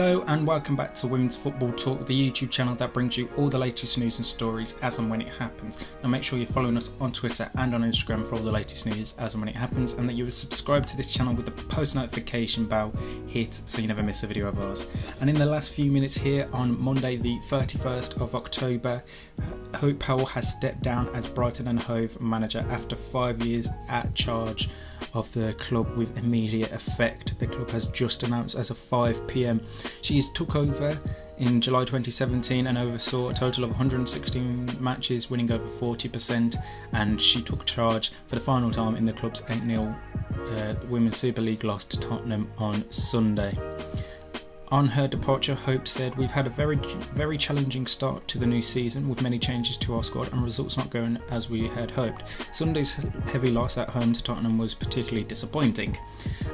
Hello and welcome back to Women's Football Talk, the YouTube channel that brings you all the latest news and stories as and when it happens. Now make sure you're following us on Twitter and on Instagram for all the latest news as and when it happens, and that you are subscribed to this channel with the post notification bell hit so you never miss a video of ours. And in the last few minutes here on Monday the 31st of October, Hope Powell has stepped down as Brighton and Hove manager after 5 years at charge of the club with immediate effect. The club has just announced as of 5 PM. She took over in July 2017 and oversaw a total of 116 matches, winning over 40%, and she took charge for the final time in the club's 8-0 Women's Super League loss to Tottenham on Sunday. On her departure, Hope said, "We've had a very challenging start to the new season with many changes to our squad and results not going as we had hoped. Sunday's heavy loss at home to Tottenham was particularly disappointing.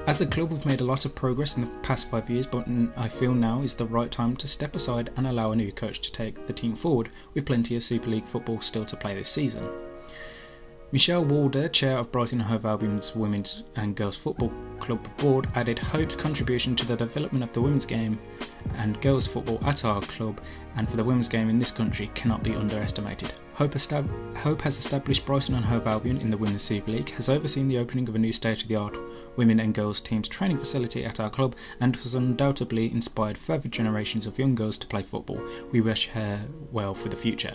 As a club, we've made a lot of progress in the past 5 years, but I feel now is the right time to step aside and allow a new coach to take the team forward, with plenty of Super League football still to play this season." Michelle Walder, chair of Brighton and Hove Albion's Women's and Girls Football Club board, added, "Hope's contribution to the development of the women's game and girls football at our club and for the women's game in this country cannot be underestimated. Hope has established Brighton and Hove Albion in the Women's Super League, has overseen the opening of a new state-of-the-art women and girls teams training facility at our club, and has undoubtedly inspired further generations of young girls to play football. We wish her well for the future."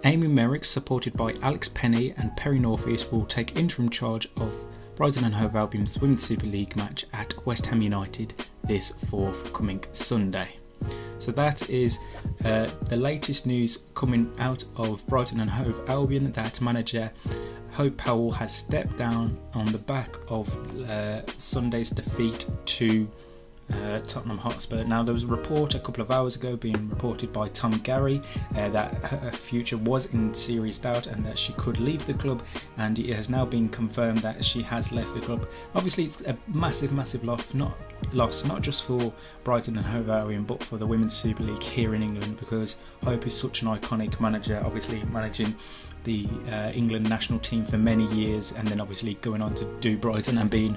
Amy Merrick, supported by Alex Penny and Perry Northeast, will take interim charge of Brighton and Hove Albion's Women's Super League match at West Ham United this forthcoming Sunday. So that is the latest news coming out of Brighton and Hove Albion, that manager Hope Powell has stepped down on the back of Sunday's defeat to Tottenham Hotspur. Now, there was a report a couple of hours ago being reported by Tom Gary that her future was in serious doubt and that she could leave the club, and it has now been confirmed that she has left the club. Obviously, it's a massive loss, not just for Brighton and Hove Albion but for the Women's Super League here in England, because Hope is such an iconic manager, obviously managing the England national team for many years, and then obviously going on to do Brighton and being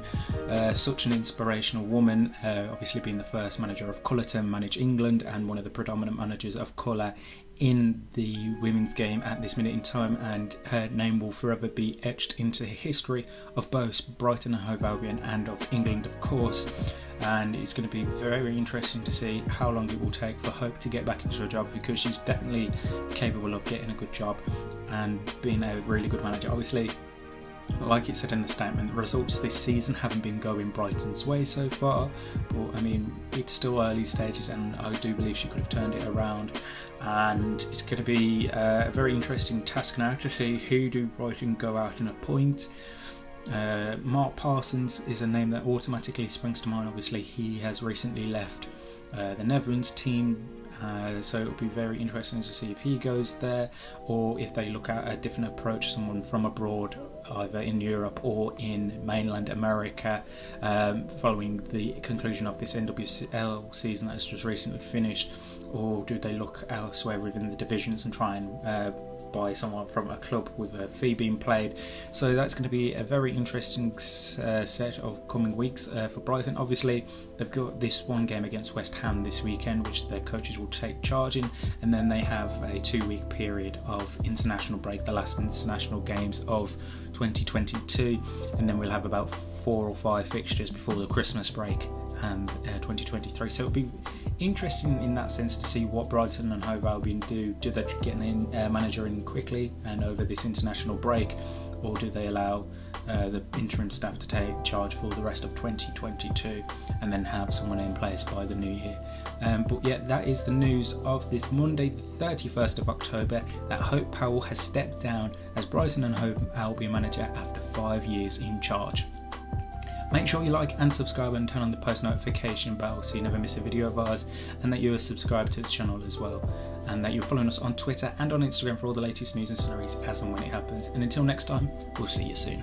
such an inspirational woman, obviously being the first manager of colour to manage England and one of the predominant managers of colour in the women's game at this minute in time, and her name will forever be etched into history of both Brighton and Hove Albion and of England, of course. And it's going to be very interesting to see how long it will take for Hope to get back into her job, because she's definitely capable of getting a good job and being a really good manager. Obviously, like it said in the statement, the results this season haven't been going Brighton's way so far, but I mean, it's still early stages and I do believe she could have turned it around, and it's going to be a very interesting task now to see who do Brighton go out and appoint. Mark Parsons is a name that automatically springs to mind. Obviously, he has recently left the Netherlands team, so it'll be very interesting to see if he goes there or if they look at a different approach, someone from abroad, either in Europe or in mainland America, following the conclusion of this NWSL season that has just recently finished, or do they look elsewhere within the divisions and try and by someone from a club with a fee being played. So that's going to be a very interesting set of coming weeks for Brighton. Obviously, they've got this one game against West Ham this weekend, which their coaches will take charge in, and then they have a 2-week period of international break, the last international games of 2022, and then we'll have about 4 or 5 fixtures before the Christmas break and 2023. So it'll be interesting in that sense to see what Brighton and Hove Albion do. Do they get a manager in quickly and over this international break, or do they allow the interim staff to take charge for the rest of 2022 and then have someone in place by the new year? But yeah, that is the news of this Monday the 31st of October, that Hope Powell has stepped down as Brighton and Hove Albion manager after 5 years in charge. Make sure you like and subscribe and turn on the post notification bell so you never miss a video of ours, and that you are subscribed to the channel as well, and that you're following us on Twitter and on Instagram for all the latest news and stories as and when it happens. And until next time, we'll see you soon.